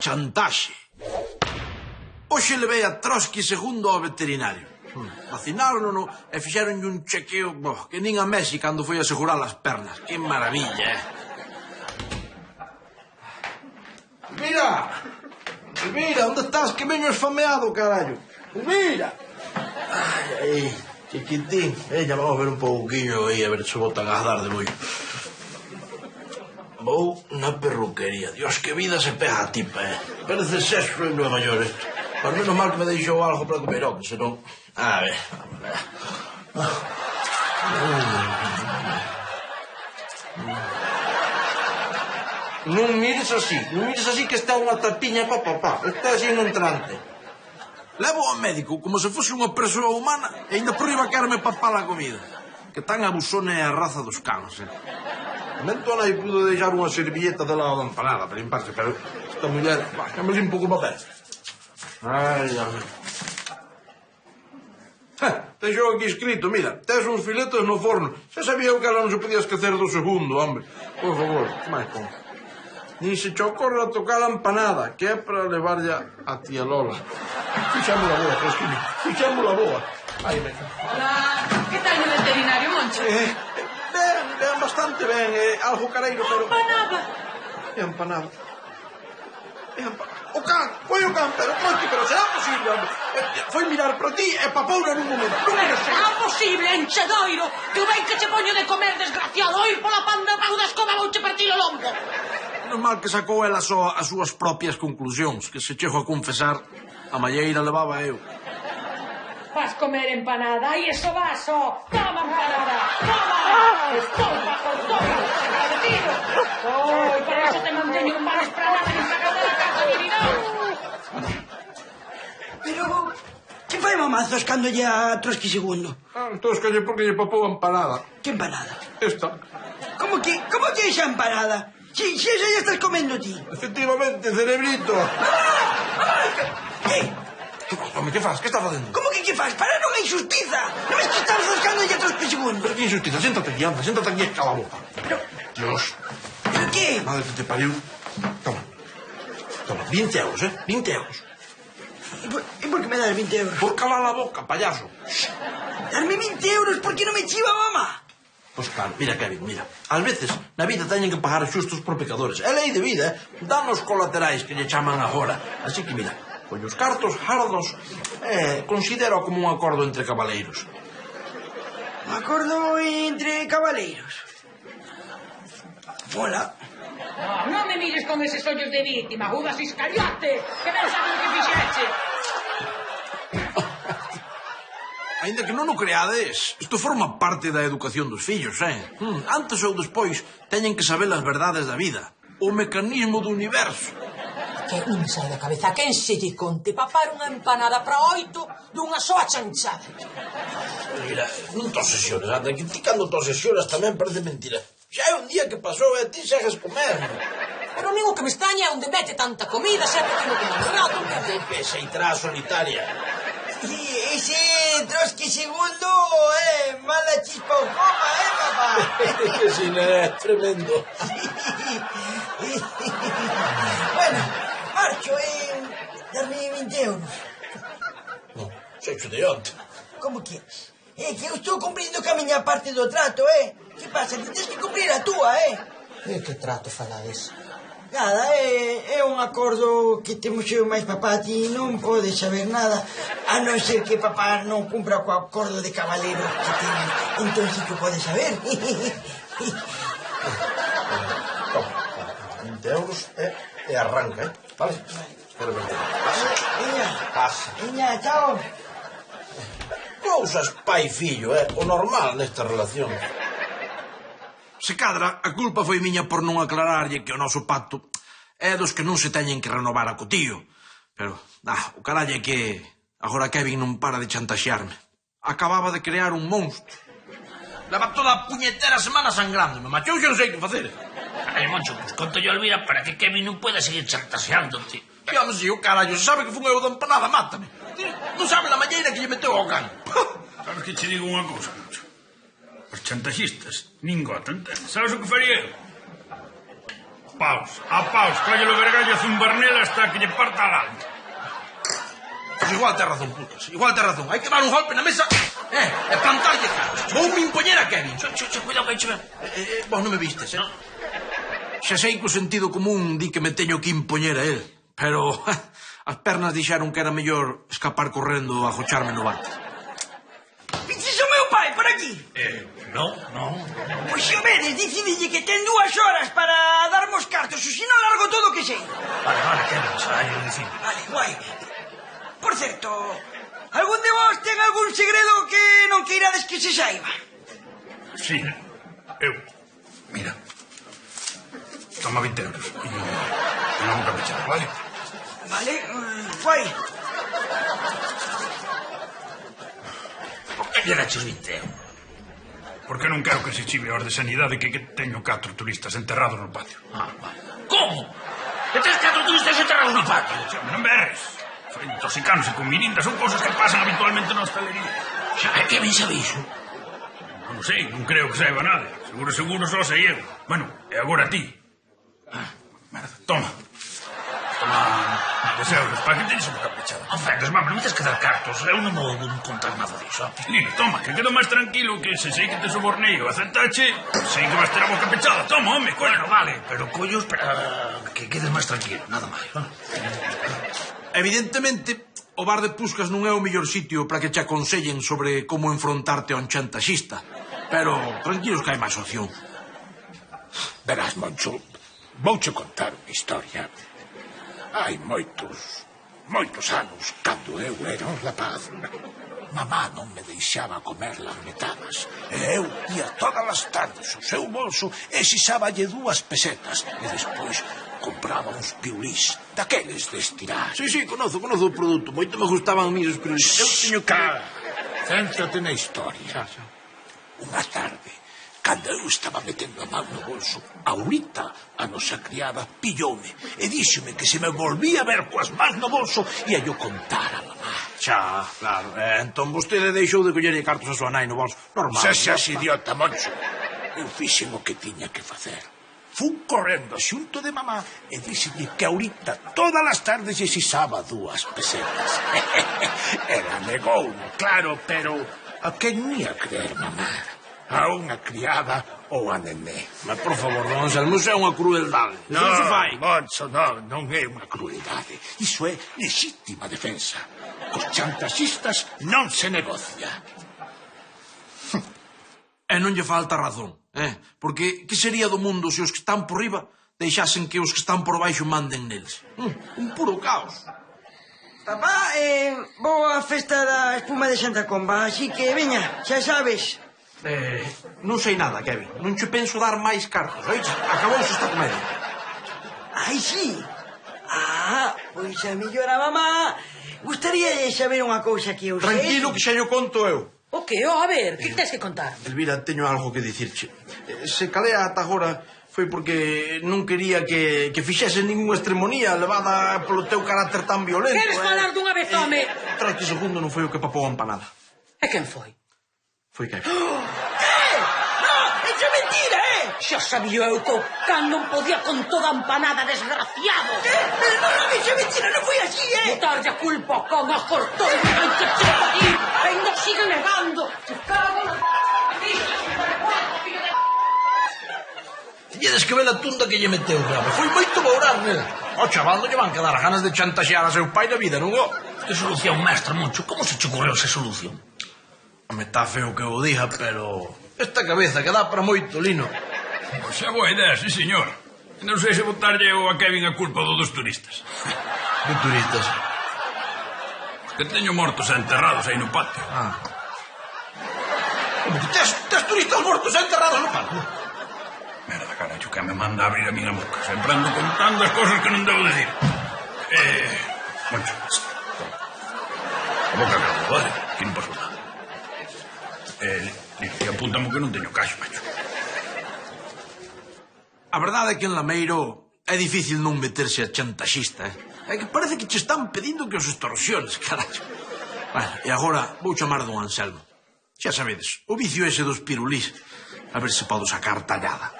Chantaxe. Hoxe levei a Trotsky segundo ao veterinario. Vacinaron-no e fixeronlle un chequeo que nin a Messi cando foi asegurar as pernas. Que maravilla, Elvira! Elvira, onde estás? Que veño esfameado, carallo. Elvira! Ai, chiquitín. Ella, vamos a ver un pouquinho aí, a ver se botan a dar de bollo. Vou na perruquería. Dios, que vida se pega a tipa, Parece sexo en Nueva York, Por menos mal que me deixou algo para comer, que senón... A ver, vamos a ver. Non mires así que está unha tapiña pa papá. Está así no entrante. Levo ao médico como se fose unha persoa humana e ainda por riba querme papá a comida. Que tan abusona é a raza dos cans, Mento aí pudo deixar unha servilleta de lado da empanada para limparse, pero esta muller... que me limpo con papel. Ai, ai. Deixou aquí escrito, mira, tes uns filetes no forno. Xa sabía eu que ela non se podía esquecer do segundo, hombre. Por favor, que máis con? Nin se che ocorre tocar a empanada, que é para levarlle a tía Lola. Fixámola boa, Cristina, fixámola boa. Ai, venga. Hola, que tal no veterinario, Moncho? Ben, bastante ben, algo careiro, pero... Empanada. Empanada. O can, foi o can, pero será posible, hombre. Foi mirar para ti e papoura nun momento. Pero será posible, enchedoiro, que o ben que che poño de comer, desgraciado, ir pola panda pau da escoba vouche partir o lombo. Normal que sacou ela só as súas propias conclusións, que se chego a confesar, a malleira levaba eu. Vas comer empanada, aí eso vas, Toma empanada, toma. Estorba, agradecido. Oi, para eso te manteño un vales para nada nin sacando da casa de vinagre. Pero... que fai mamazos cando lle a Trotsky segundo? Tóscalle porque lle papou a empanada. Que empanada? Esta. Como que esa empanada? Si esa ya estás comendo ti. Efectivamente, cerebrito. Que? Home, que faz? Que estás facendo? Como que faz? Para non é injustiza. Non ves que estás rascando lle a Trotsky segundo? Pero que injustiza, séntate aquí, anda, séntate aquí e cala a boca. Pero... Dios. Pero que? Madre que te pariu. Toma, 20 euros, 20 euros. E por que me das 20 euros? Por calar a boca, payaso. Darme 20 euros porque non me chiva mamá? Pois claro, mira, Kevin, mira. Ás veces, na vida teñen que pagar xustos por pecadores. É lei de vida, danos colaterais que lle chaman agora. Así que, mira, colle os cartos hardos considero como un acordo entre cabaleiros. Un acordo entre cabaleiros? Mola. Non me mires con eses ollos de víctima, Judas Iscariote, que ben sabes o que fixeche. Ainda que non o creades, isto forma parte da educación dos fillos, Antes ou despois teñen que saber as verdades da vida, o mecanismo do universo. Que non me sai da cabeza, quen se lle conte papar unha empanada para 8 dunha soa chanchada. Mira, non te obsesiones, anda, que ti cando te obsesionas tamén parece mentira. Xa é un día que pasou e ti segues comendo. Pero amigo que me extraña onde mete tanta comida, sempre que como un rato. Que peixeitra solitaria. Ese Trotsky segundo, mala chispa o coma, papá? Que si, é tremendo. Bueno, marcho, darme 20 euros. Non, sexo de onte. Como que? Que eu estou cumprindo ca miña parte do trato, Que pasa? Que tens que cumprir a túa, E que trato falades? Nada, é un acordo que temos eu máis papá. Ti non podes saber nada, a non ser que papá non cumpra co acordo de cabaleiro que ten. Entón sí que podes saber. Toma, 20 euros e arranca, vale? Espero que pasa. Veña, chao. Cousas pai e fillo, o normal nesta relación. Se cadra, a culpa foi miña por non aclararlle que o noso pacto é dos que non se teñen que renovar a cotío. Pero, o carallo é que agora Kevin non para de chantaxearme. Acababa de crear un monstro. Leva toda a puñetera semana sangrándome, macho, eu xa non sei que facer. Ay, Moncho, pues conto yo Elvira para que Kevin non pueda seguir chantaseándote. Dígame si, o carallo, se sabe que fun eu da empanada, mátame. Non sabe a malleira que lle meteu ao can. Sabes que che digo unha cousa, Moncho? Os chantaxistas nin gotan. Sabes o que faría eu? A paus, collelo vergallo a zumbarnela hasta que lle parta a alma. Pois igual te razón, putas, igual te razón. Hai que dar un golpe na mesa e plantarlle caras. Vou me impoñer a Kevin. Cuidado que hai che ben. Vos non me vistes, Xa sei que o sentido común di que me teño que impoñer a él, pero as pernas dixeron que era mellor escapar correndo a agocharme no bate. Piches o meu pai por aquí? Non. Pois se o vedes, dicidille que ten 2 horas para darmos cartos, ou se non largo todo o que sei. Vale, Kevin, xa hai o dicir. Vale, guai. Por certo, algún de vos ten algún segredo que non queirades que se saiba? Sí, eu. Mira. Toma 20 euros. E non boca pechada, vale? Vale, guai. Por que lle daches 20 euros? Porque non quero que se chive a orde de sanidade que teño 4 turistas enterrados no patio. Vale. Como? Que tens 4 turistas enterrados no patio? Non berres. Intoxicándose con mirindas son cousas que pasan habitualmente na hostalería. Que ben sabe iso? Non sei, non creo que saiba nada. Seguro só sei eu. Bueno, e agora ti. Merda, toma. 10 euros, para que teñes un boca pechada. Ofendes, mama, non me tens que dar cartos. Eu non vou contar nada disso. Lino, toma, que quedo máis tranquilo que se sei que te soborneo. Aceptache, sei que vas ter a boca pechada. Toma, home, coño. Bueno, vale, pero collos para que quedes máis tranquilo, nada máis. Evidentemente, o bar de Puscas non é o mellor sitio para que che aconsellen sobre como enfrontarte a un chantaxista. Pero tranquilos que hai máis opción. Verás, Moncho, vouche contar unha historia. Hai moitos anos, cando eu era un rapaz, mamá non me deixaba comer lametadas. E eu ia todas as tardes ao seu bolso e xixáballe 2 pesetas. E despois compraba uns piulís, daqueles de estirar. Sí, conozo o produto. Moito me gustaban a mí os pirulis. Eu teño que... Céntrate na historia. Unha tarde, cando eu estaba metendo a man no bolso, Aurita, a nosa criada, pilloume e díxome que se me volvía a ver coas mans no bolso ia yo contar a mamá. Xa, claro. Entón vostede deixou de collerlle cartos a súa nai no bolso. Normal. Xas idiota, Moncho. Eu fixen o que tiña que facer. Fun correndo xunto de mamá e díxenlle que Aurita todas as tardes lle xixaba 2 pesetas. Ela negou, claro, pero a quen ia creer mamá? A unha criada ou a nené? Mas, por favor, don Anselmo, iso é unha crueldade. Non se fai. Moncho, non é unha crueldade. Iso é lexítima defensa. Cos chantaxistas non se negocia. E non lle falta razón, Porque que sería do mundo se os que están por riba deixasen que os que están por baixo manden neles? Un puro caos. Papá, vou á festa da espuma de Santa Comba, así que veña, xa sabes. Non sei nada, Kevin. Non che penso dar máis cartos, oiches? Acabouse esta comedia. Ai, sí. Pois a mellor a mamá gustaría saber unha cousa que eu sei. Tranquilo, que xa yo conto eu. O que? A ver, que tens que contar? Elvira, teño algo que dicirche. Se calea ata agora foi porque non quería que fixese ninguna extremonía levada polo teu carácter tan violento. Queres falar dunha vez, home? Tras que segundo non foi o que papou a empanada. E quen foi? Foi Kevin. Non, iso é mentira, Xa sabía eu que o can non podía con toda a empanada, desgraciado. Pero non, iso é mentira, non foi así, Botarlle a culpa ao can a cortar en que che parí. Ainda sigue negando. Cago na... Tiñedes que ver a tunda que lle meteu, grave. Foi moito bourar nel. Ao chaval non lle van quedar ganas de chantaxear a seu pai na vida, non o? Que solución, mestre Moncho? Como se che ocurreu esa solución? Me está feo que o diga, pero... Esta cabeza que dá para moito, Lino. Pois é boa idea, sí, señor. Non sei se botarlle a Kevin a culpa dos turistas. De turistas. Que teño mortos e enterrados aí no patio. Como que tes turistas mortos e enterrados no patio? Merda, caracho, que me manda abrir a miña boca. Sempre ando contando as cosas que non debo decir. Moncho. A boca calma, vale? Que non pasou nada. E apúntamo que non teño caixo, macho. A verdade é que en Lameiro é difícil non meterse a chantaxista, É que parece que che están pedindo que os extorsiones, carallo. Bueno, e agora vou chamar a don Anselmo. Xa sabedes, o vicio ese dos pirulís. A ver se podo sacar tallada.